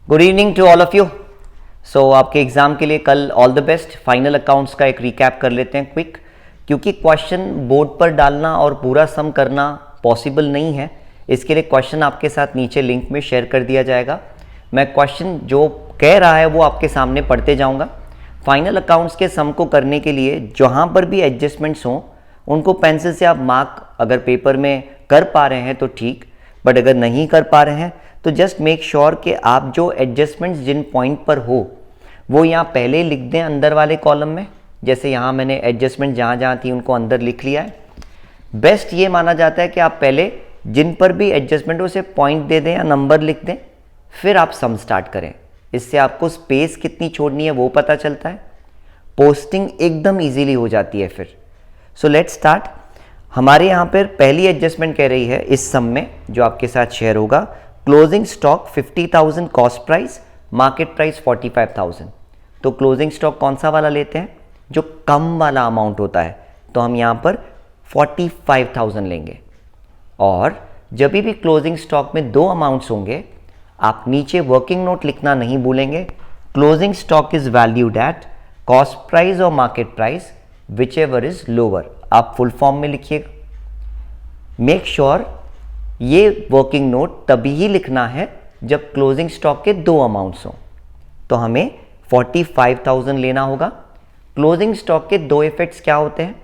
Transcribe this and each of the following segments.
Good evening to all of you. So आपके exam के लिए कल all the best. Final accounts का एक रिकैप कर लेते हैं क्विक, क्योंकि क्वेश्चन बोर्ड पर डालना और पूरा सम करना पॉसिबल नहीं है। इसके लिए क्वेश्चन आपके साथ नीचे लिंक में शेयर कर दिया जाएगा। मैं क्वेश्चन जो कह रहा है वो आपके सामने पढ़ते जाऊंगा। फाइनल अकाउंट्स के सम को करने के लिए जहाँ पर भी एडजस्टमेंट्स हों उनको पेंसिल से आप मार्क अगर पेपर में कर पा रहे हैं तो ठीक, बट अगर नहीं कर पा रहे हैं तो जस्ट मेक श्योर कि आप जो एडजस्टमेंट्स जिन पॉइंट पर हो वो यहाँ पहले लिख दें अंदर वाले कॉलम में। जैसे यहाँ मैंने एडजस्टमेंट जहाँ जहाँ थी उनको अंदर लिख लिया है। बेस्ट ये माना जाता है कि आप पहले जिन पर भी एडजस्टमेंट हो उसे पॉइंट दे दें या नंबर लिख दें, फिर आप सम स्टार्ट करें। इससे आपको स्पेस कितनी छोड़नी है वो पता चलता है, पोस्टिंग एकदम ईजीली हो जाती है फिर। So let's start. हमारे यहाँ पर पहली एडजस्टमेंट कह रही है इस सम में जो आपके साथ शेयर होगा, closing stock 50,000 cost price, market price 45,000। तो क्लोजिंग स्टॉक कौन सा वाला लेते हैं, जो कम वाला अमाउंट होता है, तो हम यहाँ पर 45,000 लेंगे। और जब भी क्लोजिंग स्टॉक में दो अमाउंट्स होंगे आप नीचे वर्किंग नोट लिखना नहीं भूलेंगे। Closing stock is valued at cost price और market price whichever is lower. आप फुल फॉर्म में लिखिएगा। मेक श्योर ये वर्किंग नोट तभी ही लिखना है जब क्लोजिंग स्टॉक के दो अमाउंट्स हों। तो हमें 45,000 लेना होगा। क्लोजिंग स्टॉक के दो इफेक्ट्स क्या होते हैं,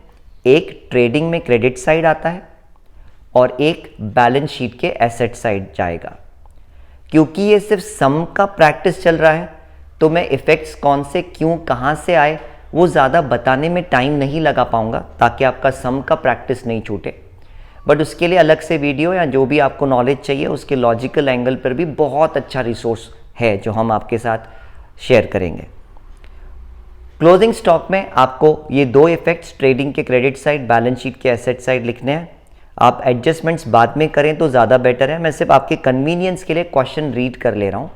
एक ट्रेडिंग में क्रेडिट साइड आता है और एक बैलेंस शीट के एसेट साइड जाएगा। क्योंकि ये सिर्फ सम का प्रैक्टिस चल रहा है तो मैं इफेक्ट्स कौन से क्यों कहाँ से आए वो ज़्यादा बताने में टाइम नहीं लगा पाऊंगा, ताकि आपका सम का प्रैक्टिस नहीं छूटे। बट उसके लिए अलग से वीडियो या जो भी आपको नॉलेज चाहिए उसके लॉजिकल एंगल पर भी बहुत अच्छा रिसोर्स है जो हम आपके साथ शेयर करेंगे। क्लोजिंग स्टॉक में आपको ये दो इफेक्ट्स ट्रेडिंग के क्रेडिट साइड, बैलेंस शीट के एसेट साइड लिखने हैं। आप एडजस्टमेंट्स बाद में करें तो ज़्यादा बेटर है। मैं सिर्फ आपके कन्वीनियंस के लिए क्वेश्चन रीड कर ले रहा हूँ।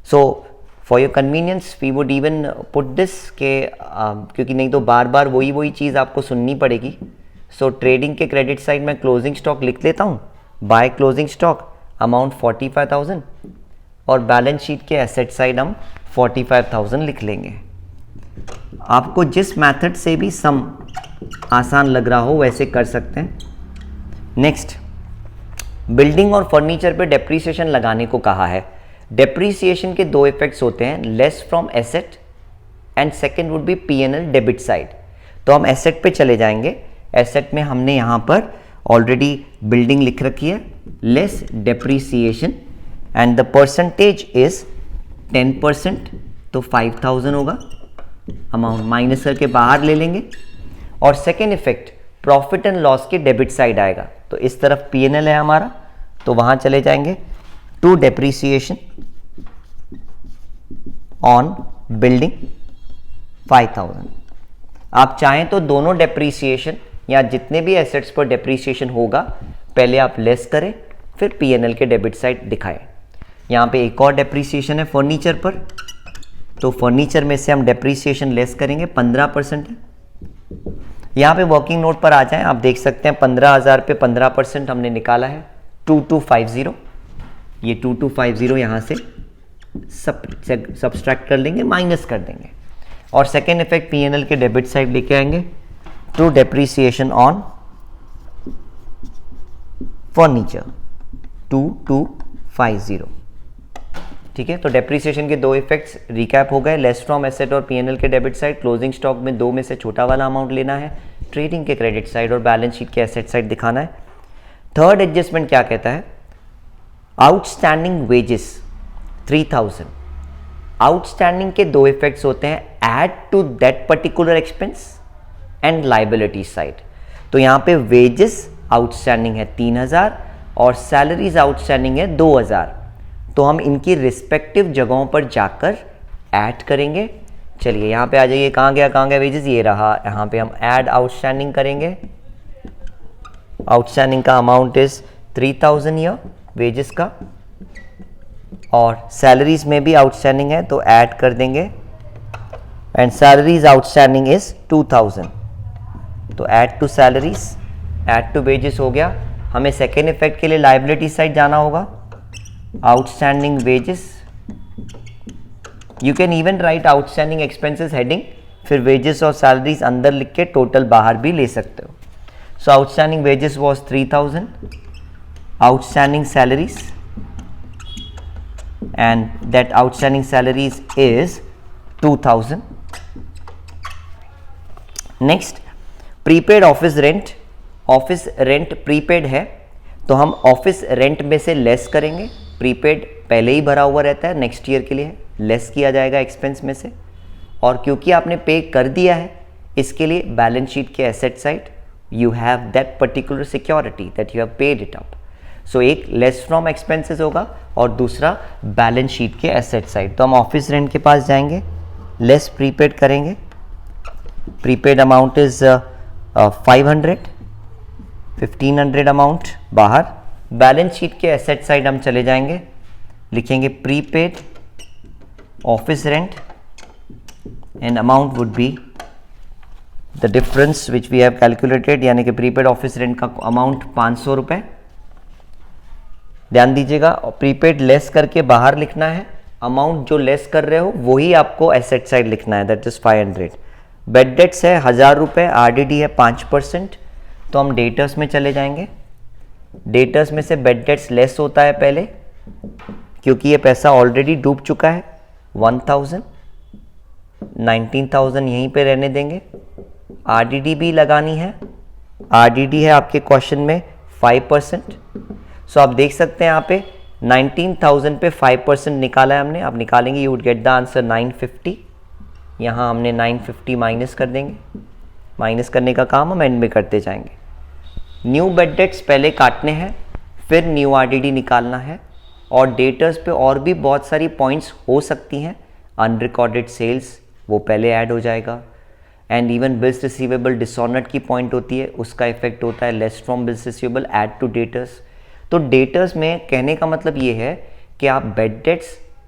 So for your convenience we would even put this के क्योंकि नहीं तो बार बार वही चीज़ आपको सुननी पड़ेगी। सो ट्रेडिंग के क्रेडिट साइड में क्लोजिंग स्टॉक लिख लेता हूँ, बाय क्लोजिंग स्टॉक अमाउंट 45,000 और बैलेंस शीट के एसेट साइड हम 45,000 लिख लेंगे। आपको जिस मेथड से भी सम आसान लग रहा हो वैसे कर सकते हैं। नेक्स्ट, बिल्डिंग और फर्नीचर पे डेप्रीसिएशन लगाने को कहा है। डेप्रीसिएशन के दो इफेक्ट्स होते हैं, less from asset and second would be P&L debit side. तो हम एसेट पे चले जाएंगे। एसेट में हमने यहाँ पर ऑलरेडी बिल्डिंग लिख रखी है, less depreciation and the percentage is 10%, तो 5,000 होगा। अमाउंट माइनस करके बाहर ले लेंगे। और second effect profit and loss के डेबिट साइड आएगा, तो इस तरफ P&L है हमारा, तो वहाँ चले जाएंगे टू डेप्रीसिएशन ऑन बिल्डिंग 5,000। आप चाहें तो दोनों डेप्रीसिएशन या जितने भी एसेट्स पर डेप्रीसिएशन होगा पहले आप लेस करें, फिर P&L के डेबिट साइड दिखाएं। यहाँ पे एक और डेप्रीसिएशन है फर्नीचर पर, तो फर्नीचर में से हम डेप्रीसिएशन लेस करेंगे, 15% है। यहाँ पे वर्किंग नोट पर आ जाएं, आप देख सकते हैं 15,000 पे 15% हमने निकाला है 2250। ये 2250 यहाँ से सब्सट्रैक्ट कर लेंगे, माइनस कर देंगे। और सेकेंड इफेक्ट P&L के डेबिट साइड लेके आएंगे टू डेप्रीसिएशन ऑन फर्नीचर 2250। ठीक है, तो डेप्रीसिएशन के दो इफेक्ट्स रिकैप हो गए, लेस फ्रॉम एसेट और P&L के डेबिट साइड। क्लोजिंग स्टॉक में दो में से छोटा वाला अमाउंट लेना है, ट्रेडिंग के क्रेडिट साइड और बैलेंस शीट के एसेट साइड दिखाना है। थर्ड एडजस्टमेंट क्या कहता है, आउटस्टैंडिंग वेजेस 3,000। आउटस्टैंडिंग के दो इफेक्ट्स होते हैं, add to that particular expense and liability side. तो यहाँ पे वेजेस आउटस्टैंडिंग है 3,000 और सैलरीज आउटस्टैंडिंग है 2,000। तो हम इनकी रिस्पेक्टिव जगहों पर जाकर ऐड करेंगे। चलिए यहाँ पे आ जाइए, कहाँ गया वेजेस, ये रहा। यहाँ पे हम ऐड आउटस्टैंडिंग करेंगे। आउटस्टैंडिंग का अमाउंट इज 3,000 ईयर वेजेस का, और सैलरीज में भी आउटस्टैंडिंग है तो ऐड कर देंगे, एंड सैलरीज आउटस्टैंडिंग इज 2,000। तो add to salaries, add to wages हो गया। हमें सेकेंड इफेक्ट के लिए लाइबिलिटी साइड जाना होगा, outstanding wages you can even write outstanding expenses heading, फिर वेजेस और सैलरीज अंदर लिख के टोटल बाहर भी ले सकते हो. So outstanding wages was 3000, outstanding salaries and that outstanding salaries is 2000. next prepaid office rent. Office rent prepaid है तो हम ऑफिस रेंट में से लेस करेंगे. प्रीपेड पहले ही भरा हुआ रहता है, नेक्स्ट ईयर के लिए लेस किया जाएगा एक्सपेंस में से. और क्योंकि आपने पे कर दिया है इसके लिए बैलेंस शीट के asset side you have that particular security that you have paid it up. So एक लेस फ्रॉम एक्सपेंसेस होगा और दूसरा बैलेंस शीट के एसेट साइड. तो हम ऑफिस रेंट के पास जाएंगे, लेस प्रीपेड करेंगे. प्रीपेड अमाउंट इज 500, 1500 अमाउंट बाहर. बैलेंस शीट के एसेट साइड हम चले जाएंगे, लिखेंगे prepaid office rent and amount would be the difference which we have calculated, यानी कि प्रीपेड ऑफिस रेंट का अमाउंट 500 रुपये. ध्यान दीजिएगा, प्रीपेड लेस करके बाहर लिखना है, अमाउंट जो लेस कर रहे हो वही आपको एसेट साइड लिखना है, दैट इज 500. बेड डेट्स है 1000 रुपये, आरडीडी है 5%. तो हम डेटर्स में चले जाएंगे. डेटर्स में से बेड डेट्स लेस होता है पहले, क्योंकि ये पैसा ऑलरेडी डूब चुका है. 1000, 19,000 यहीं पे रहने देंगे. आरडीडी भी लगानी है, आरडीडी है आपके क्वेश्चन में 5%. सो आप देख सकते हैं यहाँ पे 19,000 पे 5% निकाला है हमने. अब निकालेंगे you would get the answer 950. यहाँ हमने 950 माइनस कर देंगे. माइनस करने का काम हम एंड में करते जाएंगे. न्यू बेड डेट्स पहले काटने हैं, फिर न्यू आरडीडी निकालना है. और डेटर्स पे और भी बहुत सारी पॉइंट्स हो सकती हैं. अनरिकॉर्डेड सेल्स वो पहले ऐड हो जाएगा. And even bills receivable dishonoured की पॉइंट होती है, उसका इफेक्ट होता है. Less from bills receivable add to debtors. तो डेटर्स में कहने का मतलब ये है कि आप बेड डेट्स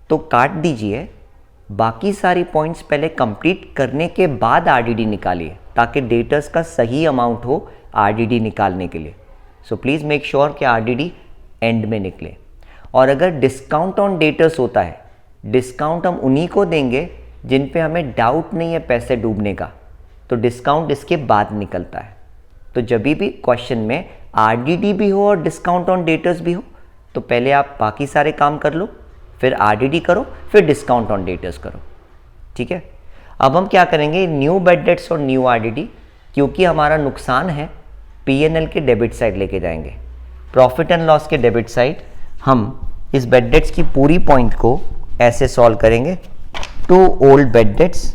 तो काट दीजिए, बाकी सारी पॉइंट्स पहले कंप्लीट करने के बाद आरडीडी निकालिए, ताकि डेटर्स का सही अमाउंट हो आरडीडी निकालने के लिए. सो प्लीज़ मेक श्योर कि आरडीडी एंड में निकले. और अगर डिस्काउंट ऑन डेटर्स होता है, डिस्काउंट हम उन्हीं को देंगे जिन पे हमें डाउट नहीं है पैसे डूबने का, तो डिस्काउंट इसके बाद निकलता है. तो जब भी क्वेश्चन में आरडीडी भी हो और डिस्काउंट ऑन डेटर्स भी हो, तो पहले आप बाकी सारे काम कर लो, फिर आरडीडी करो, फिर डिस्काउंट ऑन डेटर्स करो. ठीक है. अब हम क्या करेंगे, न्यू बेड डेट्स और न्यू आरडीडी, क्योंकि हमारा नुकसान है, पीएनएल के डेबिट साइड लेके जाएंगे. प्रॉफिट एंड लॉस के डेबिट साइड हम इस बेड डेट्स की पूरी पॉइंट को ऐसे सॉल्व करेंगे. To old bad debts.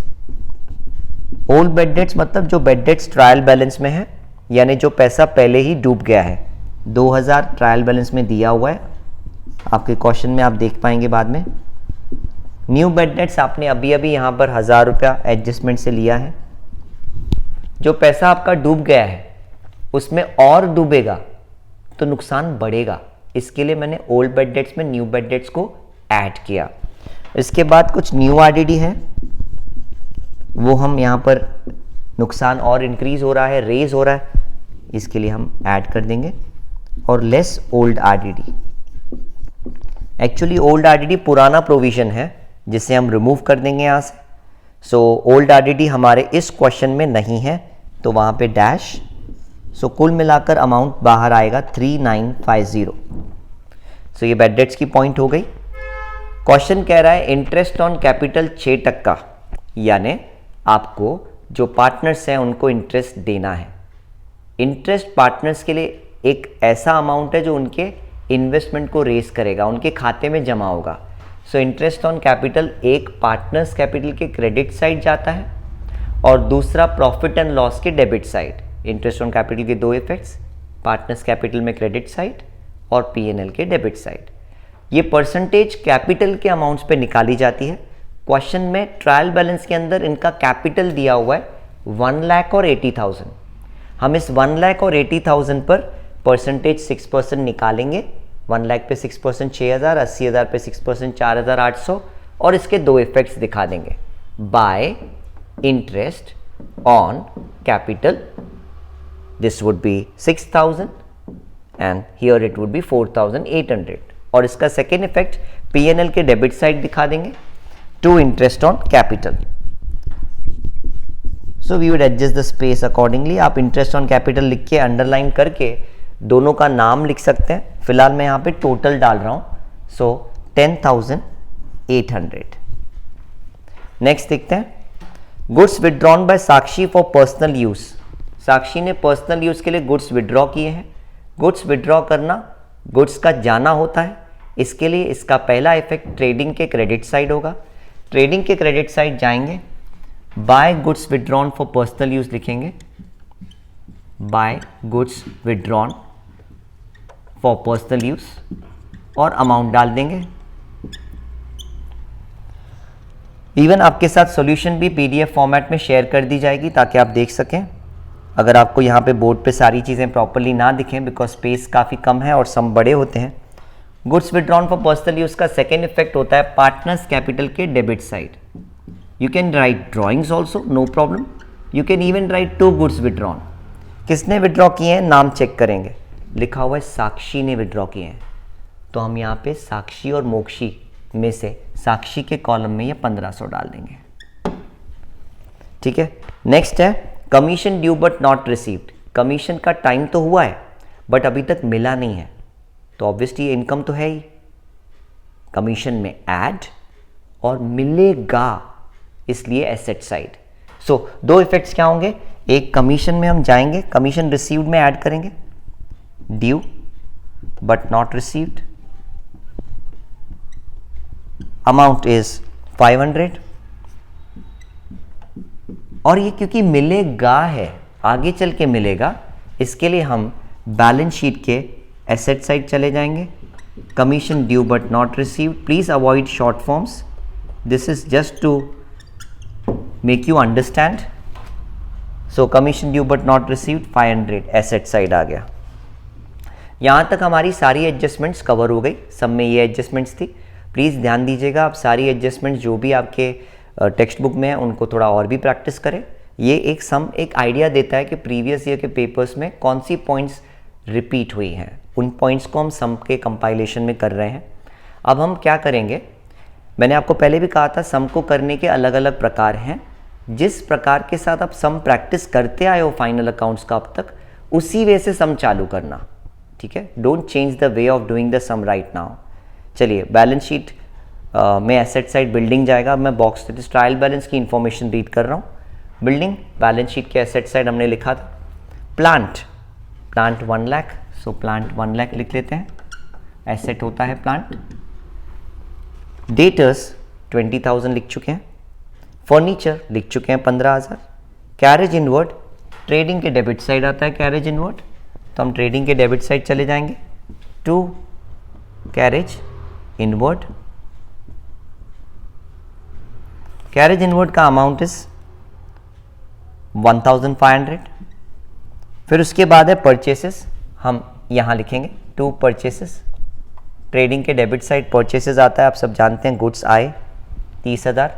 Old bad debts मतलब जो बेड डेट्स ट्रायल बैलेंस में है, यानी जो पैसा पहले ही डूब गया है. 2000 ट्रायल बैलेंस में दिया हुआ है, आपके क्वेश्चन में आप देख पाएंगे बाद में. न्यू बेड डेट्स आपने अभी अभी यहाँ पर 1000 रुपया एडजस्टमेंट से लिया है. जो पैसा आपका डूब गया है उसमें और डूबेगा तो नुकसान बढ़ेगा, इसके लिए मैंने ओल्ड बेड डेट्स में न्यू बेड डेट्स को ऐड किया. इसके बाद कुछ न्यू आरडीडी है, वो हम यहाँ पर नुकसान और इंक्रीज हो रहा है, रेज हो रहा है, इसके लिए हम ऐड कर देंगे. और less old RDD. Actually old RDD पुराना प्रोविजन है जिसे हम रिमूव कर देंगे यहाँ से. सो ओल्ड आरडीडी हमारे इस क्वेश्चन में नहीं है, तो वहाँ पे डैश. सो कुल मिलाकर अमाउंट बाहर आएगा 3950. सो ये बेड डेट्स की पॉइंट हो गई. क्वेश्चन कह रहा है इंटरेस्ट ऑन कैपिटल 6%, यानी आपको जो पार्टनर्स हैं उनको इंटरेस्ट देना है. इंटरेस्ट पार्टनर्स के लिए एक ऐसा अमाउंट है जो उनके इन्वेस्टमेंट को रेस करेगा, उनके खाते में जमा होगा. सो इंटरेस्ट ऑन कैपिटल एक पार्टनर्स कैपिटल के क्रेडिट साइड जाता है और दूसरा प्रॉफिट एंड लॉस के debit side. Interest on capital के दो इफेक्ट्स, पार्टनर्स कैपिटल में क्रेडिट साइड और पीएनएल के डेबिट साइड. ये परसेंटेज कैपिटल के अमाउंट्स पे निकाली जाती है. क्वेश्चन में ट्रायल बैलेंस के अंदर इनका कैपिटल दिया हुआ है 1 लाख और 80,000. हम इस 1 लाख और 80,000 पर परसेंटेज 6% निकालेंगे. 1 लाख पे 6% 6,000, 80,000 पे 6% 4,800 और इसके दो इफेक्ट्स दिखा देंगे. By interest on capital this would be 6,000 and here it would be 4,800. और इसका सेकेंड इफेक्ट पीएनएल के डेबिट साइड दिखा देंगे. To interest on capital. So we would adjust the space accordingly. आप इंटरेस्ट ऑन कैपिटल लिख के underline करके दोनों का नाम लिख सकते हैं. फिलहाल मैं यहाँ पे टोटल डाल रहा हूँ. सो 10,800. नेक्स्ट देखते हैं. Goods withdrawn by Sakshi for personal use. Sakshi ने पर्सनल यूज के लिए गुड्स विदड्रॉ किए हैं. गुड्स विदड्रॉ करना गुड्स का जाना होता है. इसके लिए इसका पहला इफेक्ट ट्रेडिंग के क्रेडिट साइड होगा. ट्रेडिंग के क्रेडिट साइड जाएंगे, by goods withdrawn for personal use लिखेंगे, by goods withdrawn for personal use और अमाउंट डाल देंगे. इवन आपके साथ सॉल्यूशन भी पीडीएफ फॉर्मेट में शेयर कर दी जाएगी ताकि आप देख सकें. अगर आपको यहाँ पे बोर्ड पे सारी चीज़ें प्रॉपरली ना दिखें बिकॉज स्पेस काफ़ी कम है और सम बड़े होते हैं. Goods withdrawn for personal use का सेकेंड इफेक्ट होता है पार्टनर्स कैपिटल के debit side. You can write drawings also, no problem. You can even write to goods withdrawn. किसने विदड्रॉ किए हैं नाम चेक करेंगे. लिखा हुआ है साक्षी ने विदड्रॉ किए हैं, तो हम यहाँ पे साक्षी और मोक्षी में से साक्षी के कॉलम में ये 1500 डाल देंगे. ठीक है. नेक्स्ट है commission due but not received. Commission का टाइम तो हुआ है बट अभी तक मिला नहीं है, तो ऑब्वियसली इनकम तो है ही. कमीशन में ऐड और मिलेगा, इसलिए एसेट साइड. सो दो इफेक्ट्स क्या होंगे. एक कमीशन में हम जाएंगे, कमीशन रिसीव्ड में ऐड करेंगे due but not received. Amount is 500 और ये क्योंकि मिलेगा है, आगे चल के मिलेगा, इसके लिए हम बैलेंस शीट के एसेट साइड चले जाएंगे. Commission due but not received. Please avoid short forms. This is just to make you understand. So commission due but not received 500 asset side आ गया. यहाँ तक हमारी सारी एडजस्टमेंट्स कवर हो गई. सब में ये एडजस्टमेंट्स थी. प्लीज़ ध्यान दीजिएगा, आप सारी एडजस्टमेंट्स जो भी आपके टेक्स्ट बुक में है उनको थोड़ा और भी प्रैक्टिस करें. ये एक आइडिया देता है कि प्रीवियस ईयर के पेपर्स में कौन सी पॉइंट्स रिपीट हुई हैं. उन पॉइंट्स को हम सम के कंपाइलेशन में कर रहे हैं. अब हम क्या करेंगे, मैंने आपको पहले भी कहा था सम को करने के अलग अलग प्रकार हैं. जिस प्रकार के साथ आप सम प्रैक्टिस करते आए हो फाइनल अकाउंट्स का अब तक, उसी वे से सम चालू करना. ठीक है. Don't change the way of doing the sum right now. चलिए बैलेंस शीट में एसेट साइड बिल्डिंग जाएगा. मैं बॉक्स ट्रायल बैलेंस की इंफॉर्मेशन रीड कर रहा हूँ. बिल्डिंग बैलेंस शीट के एसेट साइड हमने लिखा था. Plant 1 lakh. So plant 1 lakh लिख लेते हैं, एसेट होता है प्लांट. डेटर्स 20,000 लिख चुके हैं. फर्नीचर लिख चुके हैं 15,000. कैरेज इनवर्ड ट्रेडिंग के डेबिट साइड आता है. कैरेज इनवर्ड, तो हम ट्रेडिंग के डेबिट साइड चले जाएंगे to carriage inward. Carriage inward का अमाउंट इज 1,500. फिर उसके बाद है परचेसेस. हम यहां लिखेंगे टू परचेसेस. ट्रेडिंग के डेबिट साइड परचेसेस आता है, आप सब जानते हैं. गुड्स आए 30,000.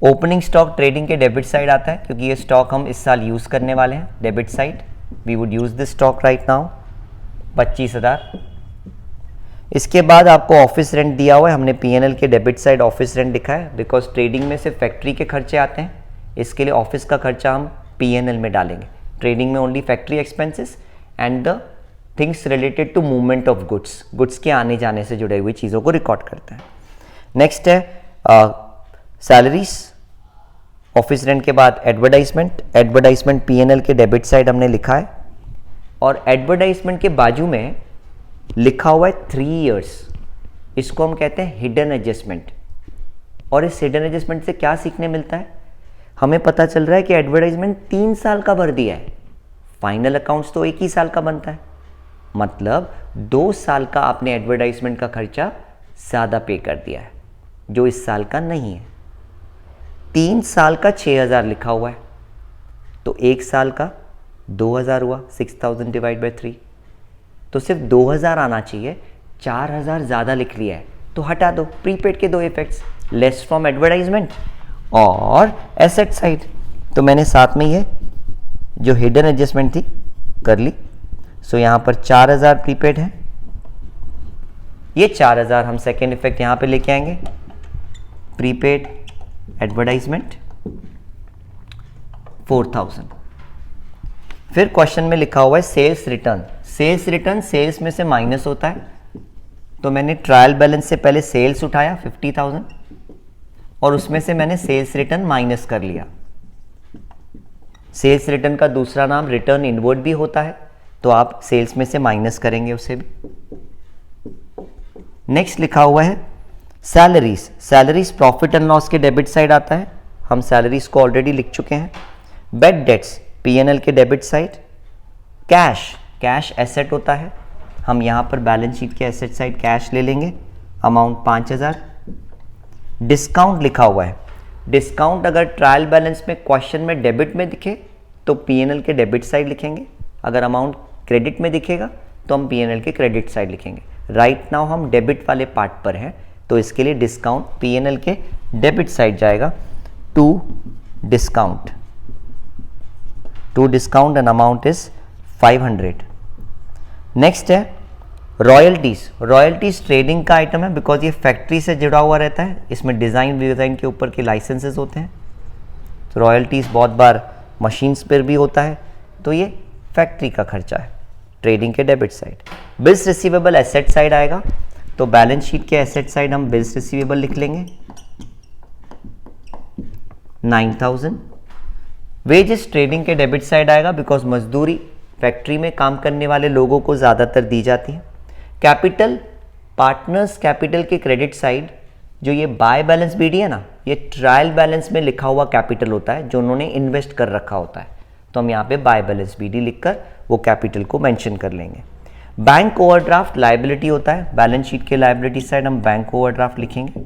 ओपनिंग स्टॉक ट्रेडिंग के डेबिट साइड आता है क्योंकि ये स्टॉक हम इस साल यूज करने वाले हैं. Debit side we would use this stock right now 25,000. इसके बाद आपको ऑफिस रेंट दिया हुआ है. हमने पीएनएल के डेबिट साइड ऑफिस रेंट लिखा है बिकॉज ट्रेडिंग में से फैक्ट्री के खर्चे आते हैं. इसके लिए ऑफिस का खर्चा हम पीएनएल में डालेंगे. ट्रेडिंग में only factory expenses and the things related to movement of goods, goods के आने जाने से जुड़े हुई चीज़ों को रिकॉर्ड करते हैं. नेक्स्ट है सैलरीज. ऑफिस रेंट के बाद एडवर्टाइजमेंट. एडवर्टाइजमेंट पीएनएल के डेबिट साइड हमने लिखा है और एडवर्टाइजमेंट के बाजू में लिखा हुआ है 3 इयर्स. इसको हम कहते हैं हिडन एडजस्टमेंट. और इस हिडन एडजस्टमेंट से क्या सीखने मिलता है, हमें पता चल रहा है कि एडवर्टाइजमेंट 3 साल का भर दिया है. फाइनल अकाउंट्स तो 1 ही साल का बनता है, मतलब 2 साल का आपने एडवर्टाइजमेंट का खर्चा ज़्यादा पे कर दिया है जो इस साल का नहीं है. 3 साल का 6,000 लिखा हुआ है, तो 1 साल का 2,000 हुआ. 6,000 डिवाइड बाई 3, तो सिर्फ 2,000 आना चाहिए. 4,000 ज़्यादा लिख लिया है तो हटा दो. प्रीपेड के 2 इफेक्ट्स, लेस फ्रॉम एडवर्टाइजमेंट और एसेट साइड. तो मैंने साथ में ये जो हिडन एडजस्टमेंट थी कर ली. सो यहाँ पर 4,000 प्रीपेड है. ये 4,000 हम सेकेंड इफेक्ट यहाँ पे लेके आएंगे. Prepaid advertisement 4000। फिर क्वेश्चन में लिखा हुआ है sales return. Sales return sales में से माइनस होता है, तो मैंने ट्रायल बैलेंस से पहले सेल्स उठाया 50,000 और उसमें से मैंने सेल्स रिटर्न माइनस कर लिया। सेल्स रिटर्न का दूसरा नाम रिटर्न इनवर्ड भी होता है, तो आप सेल्स में से माइनस करेंगे उसे भी। नेक्स्ट लिखा हुआ है salaries. Salaries profit and loss के डेबिट साइड आता है, हम सैलरीज को ऑलरेडी लिख चुके हैं। बैड डेट्स P&L के debit side. Cash, cash asset होता है, हम यहाँ पर बैलेंस शीट के एसेट साइड कैश ले लेंगे, अमाउंट 5000। डिस्काउंट लिखा हुआ है, डिस्काउंट अगर ट्रायल बैलेंस में क्वेश्चन में डेबिट में दिखे तो P&L के डेबिट साइड लिखेंगे, अगर अमाउंट क्रेडिट में दिखेगा तो हम P&L के क्रेडिट साइड लिखेंगे। राइट नाउ हम डेबिट वाले पार्ट पर हैं, तो इसके लिए डिस्काउंट P&L के डेबिट साइड जाएगा to discount. To discount and amount is 500। Next है रॉयल्टीज। रॉयल्टीज ट्रेडिंग का आइटम है, बिकॉज ये फैक्ट्री से जुड़ा हुआ रहता है, इसमें डिज़ाइन के ऊपर के लाइसेंसेस होते हैं। तो रॉयल्टीज बहुत बार मशीन्स पर भी होता है, तो ये फैक्ट्री का खर्चा है, ट्रेडिंग के debit side. Bills receivable asset side आएगा, तो बैलेंस शीट के एसेट साइड हम बिल्स रिसीवेबल लिख लेंगे 9000। वेजेस ट्रेडिंग के डेबिट साइड आएगा, बिकॉज मजदूरी फैक्ट्री में काम करने वाले लोगों को ज़्यादातर दी जाती है। कैपिटल, पार्टनर्स कैपिटल के क्रेडिट साइड, जो ये बाय बैलेंस बीडी है ना, ये ट्रायल बैलेंस में लिखा हुआ कैपिटल होता है जो उन्होंने इन्वेस्ट कर रखा होता है, तो हम यहाँ पे बाय बैलेंस बीडी लिखकर वो कैपिटल को मेंशन कर लेंगे। बैंक ओवरड्राफ्ट लायबिलिटी होता है, बैलेंस शीट के लायबिलिटी साइड हम बैंक ओवरड्राफ्ट लिखेंगे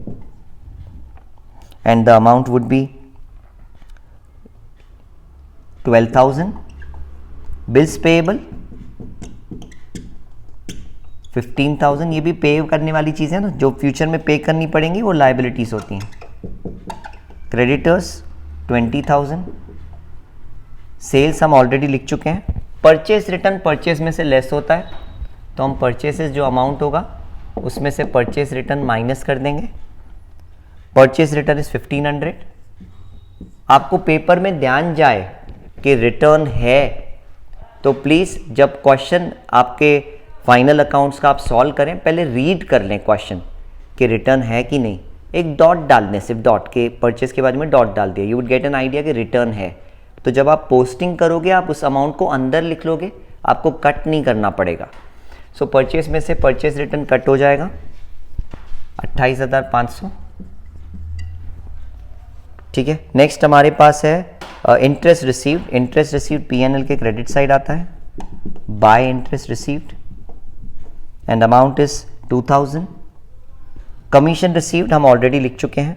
and the amount would B 12,000। Bills payable 15,000, ये भी पे करने वाली चीज़ है ना, जो फ्यूचर में पे करनी पड़ेंगी वो लायबिलिटीज होती हैं। क्रेडिटर्स 20,000। सेल्स हम ऑलरेडी लिख चुके हैं। परचेस रिटर्न परचेस में से लेस होता है, तो हम परचेसेस जो अमाउंट होगा उसमें से परचेस रिटर्न माइनस कर देंगे। Purchase return is 1500। आपको पेपर में ध्यान जाए कि रिटर्न है, तो प्लीज़ जब क्वेश्चन आपके फाइनल अकाउंट्स का आप सॉल्व करें, पहले रीड कर लें क्वेश्चन कि रिटर्न है कि नहीं। एक डॉट डाल दें, सिर्फ डॉट के परचेस के बाद में डॉट डाल दिया, you would get an idea कि रिटर्न है। तो जब आप पोस्टिंग करोगे आप उस अमाउंट को अंदर लिख लोगे, आपको कट नहीं करना पड़ेगा। सो परचेस में से परचेस रिटर्न कट हो जाएगा 28,500। ठीक है, नेक्स्ट हमारे पास है interest received. Interest received P&L के क्रेडिट साइड आता है, bye interest received and amount is 2000। Commission received हम ऑलरेडी लिख चुके हैं।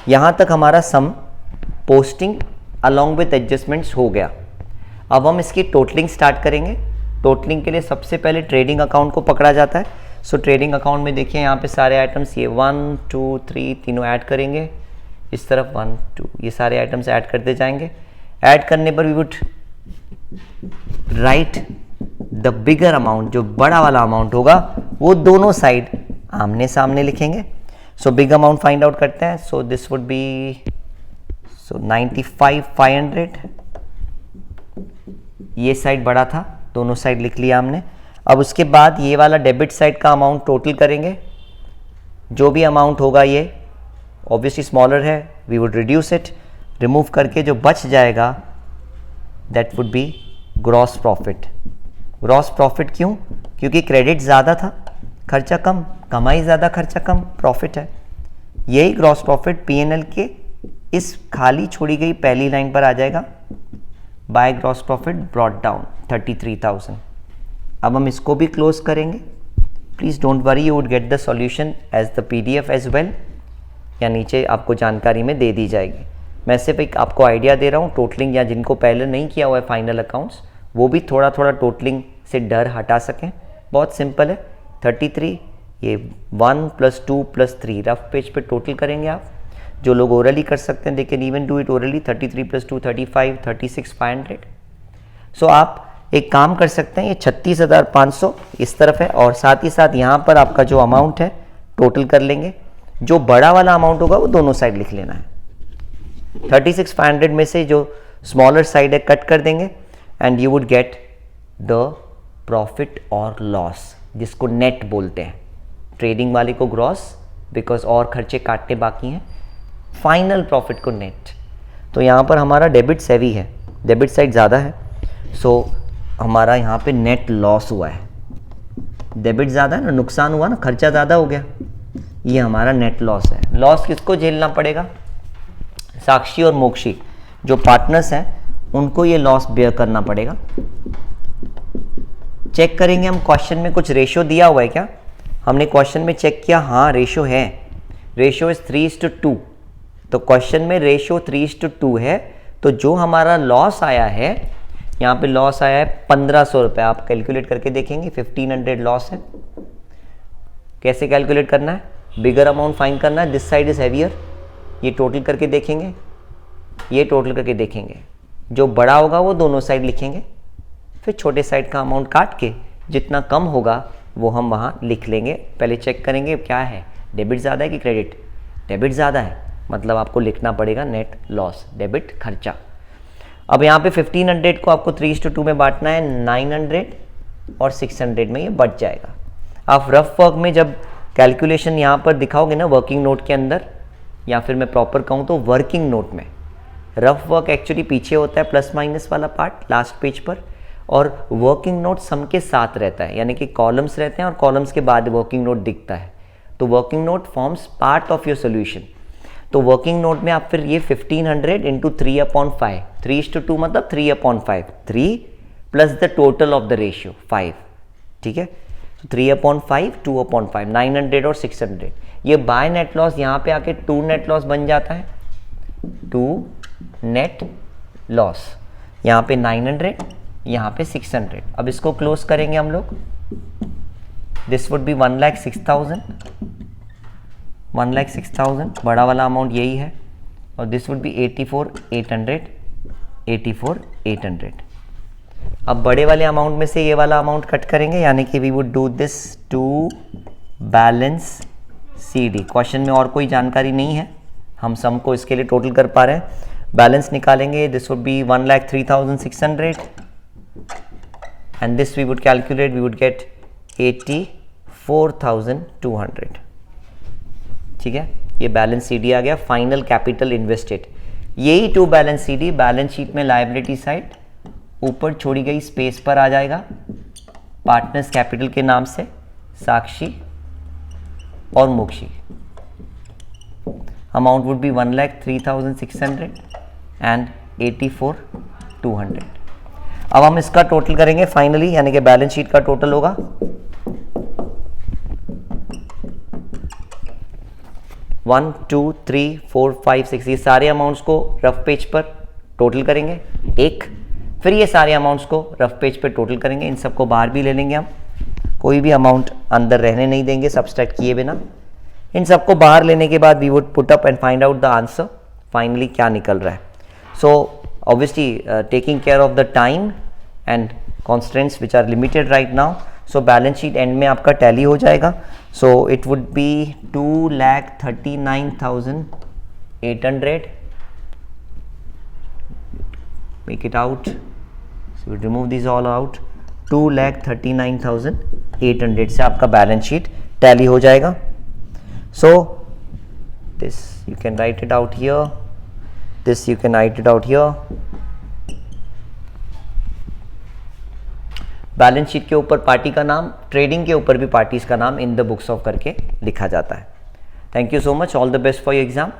यहाँ तक हमारा सम पोस्टिंग अलॉन्ग विथ एडजस्टमेंट्स हो गया। अब हम इसकी टोटलिंग स्टार्ट करेंगे। टोटलिंग के लिए सबसे पहले ट्रेडिंग अकाउंट को पकड़ा जाता है। सो ट्रेडिंग अकाउंट में देखिए यहाँ पे सारे आइटम्स, ये 1 2 3 तीनों ऐड करेंगे, इस तरफ 1 2, ये सारे आइटम्स ऐड करते जाएंगे। ऐड करने पर we would write the bigger amount, जो बड़ा वाला अमाउंट होगा वो दोनों साइड आमने सामने लिखेंगे। So big amount find out करते हैं। So this would B 95,500। ये साइड बड़ा था, दोनों साइड लिख लिया हमने। अब उसके बाद ये वाला डेबिट साइड का अमाउंट टोटल करेंगे। जो भी अमाउंट होगा ये ऑब्वियसली स्मॉलर है, we would reduce it, remove करके जो बच जाएगा that would be gross profit. Gross profit क्यों? क्योंकि क्रेडिट ज़्यादा था, खर्चा कम, कमाई ज़्यादा, खर्चा कम, प्रॉफिट है। यही ग्रॉस प्रॉफिट P&L के इस खाली छोड़ी गई पहली लाइन पर आ जाएगा। By gross profit brought down 33,000। अब हम इसको भी क्लोज करेंगे। Please don't worry, you would get the solution as the PDF as well, या नीचे आपको जानकारी में दे दी जाएगी। मैं सिर्फ एक आपको आइडिया दे रहा हूँ टोटलिंग, या जिनको पहले नहीं किया हुआ है फाइनल अकाउंट्स, वो भी थोड़ा थोड़ा टोटलिंग से डर हटा सकें। बहुत सिंपल है। 33, ये 1 + 2 + 3 रफ पेज पे टोटल करेंगे आप। जो लोग ओरली कर सकते हैं they can even do it orally. 33 + 2 35, 36,500। सो आप एक काम कर सकते हैं, ये 36,500 इस तरफ है, और साथ ही साथ यहाँ पर आपका जो अमाउंट है टोटल कर लेंगे। जो बड़ा वाला अमाउंट होगा वो दोनों साइड लिख लेना है। 36,500 में से जो स्मॉलर साइड है कट कर देंगे and you would get the profit और लॉस, जिसको नेट बोलते हैं। ट्रेडिंग वाले को ग्रॉस, बिकॉज और खर्चे काटने बाकी हैं, फाइनल प्रॉफिट को नेट। तो यहाँ पर हमारा डेबिट सेवी है, डेबिट साइड ज़्यादा है, सो हमारा यहाँ पे नेट लॉस हुआ है। डेबिट ज़्यादा है ना, नुकसान हुआ ना, खर्चा ज़्यादा हो गया, ये हमारा नेट लॉस है। लॉस किसको झेलना पड़ेगा? साक्षी और मोक्षी जो पार्टनर्स हैं उनको ये लॉस बेयर करना पड़ेगा। चेक करेंगे हम क्वेश्चन में कुछ रेशियो दिया हुआ है क्या। हमने क्वेश्चन में चेक किया, हाँ रेशियो है, रेशियो इज 3:2। तो क्वेश्चन में रेशियो 3:2 है, तो जो हमारा लॉस आया है, यहाँ पे लॉस आया है 1500 रुपये। आप कैलकुलेट करके देखेंगे, 1500 लॉस है। कैसे कैलकुलेट करना है? बिगर अमाउंट फाइंड करना है, दिस साइड इज हैवियर। ये टोटल करके देखेंगे, ये टोटल करके देखेंगे, जो बड़ा होगा वो दोनों साइड लिखेंगे, फिर छोटे साइड का अमाउंट काट के जितना कम होगा वो हम वहाँ लिख लेंगे। पहले चेक करेंगे क्या है, डेबिट ज़्यादा है कि क्रेडिट। डेबिट ज़्यादा है, मतलब आपको लिखना पड़ेगा नेट लॉस, डेबिट खर्चा। अब यहाँ पे 1500 को आपको 3:2 में बांटना है, 900 और 600 में ये बच जाएगा। आप रफ वर्क में जब कैलकुलेशन यहाँ पर दिखाओगे ना, वर्किंग नोट के अंदर, या फिर मैं प्रॉपर कहूँ तो वर्किंग नोट में, रफ वर्क एक्चुअली पीछे होता है प्लस माइनस वाला पार्ट लास्ट पेज पर, और वर्किंग नोट सम के साथ रहता है, यानी कि कॉलम्स रहते हैं और कॉलम्स के बाद वर्किंग नोट दिखता है। तो working note forms part of your solution. तो वर्किंग नोट में आप फिर ये 1500 इंटू 3/5, 3:2 मतलब 3/5, 3 plus the total of the ratio 5, ठीक है। तो 3/5, 2/5, 900 और 600। ये बाय नेट लॉस यहाँ पे आके 2 नेट लॉस बन जाता है, 2 नेट लॉस। यहाँ पे 900, यहाँ पे 600। अब इसको क्लोज करेंगे हम लोग, दिस वुड बी 1,06,000, 1,06,000 बड़ा वाला अमाउंट यही है, और दिस वुड बी 84,800, 84,800। अब बड़े वाले अमाउंट में से ये वाला अमाउंट कट करेंगे, यानी कि we would do this to balance CD। Question में और कोई जानकारी नहीं है, हम सम को इसके लिए टोटल कर पा रहे हैं। बैलेंस निकालेंगे, this would be 1,03,600 and this we would calculate, we would get 84,200, ठीक है। ये बैलेंस CD आ गया, फाइनल कैपिटल इन्वेस्टेड। यही to balance CD balance sheet में लायबिलिटी साइड ऊपर छोड़ी गई स्पेस पर आ जाएगा, पार्टनर्स कैपिटल के नाम से साक्षी और Mokshi. Amount would be 1,03,600 and 84,200। अब हम इसका टोटल करेंगे फाइनली, यानी कि बैलेंस शीट का टोटल होगा 1, 2, 3, 4, 5, 6। ये सारे अमाउंट्स को रफ पेज पर टोटल करेंगे एक, फिर ये सारे अमाउंट्स को रफ पेज पर टोटल करेंगे। इन सबको बाहर भी ले लेंगे हम, कोई भी अमाउंट अंदर रहने नहीं देंगे सब्सट्रैक्ट किए बिना। इन सबको बाहर लेने के बाद we would put up and find out the answer, finally क्या निकल रहा है। So obviously taking care of the time and constants which are limited right now, so balance sheet end में आपका टैली हो जाएगा। So it would be 2,39,800, make it out, so we remove this all out, 2,39,800 से आपका balance sheet tally हो जाएगा। So this you can write it out here, this you can write it out here। Balance sheet के ऊपर party का नाम, trading के ऊपर भी पार्टीज का नाम इन द बुक्स ऑफ करके लिखा जाता है। Thank you so much, all the best for your exam.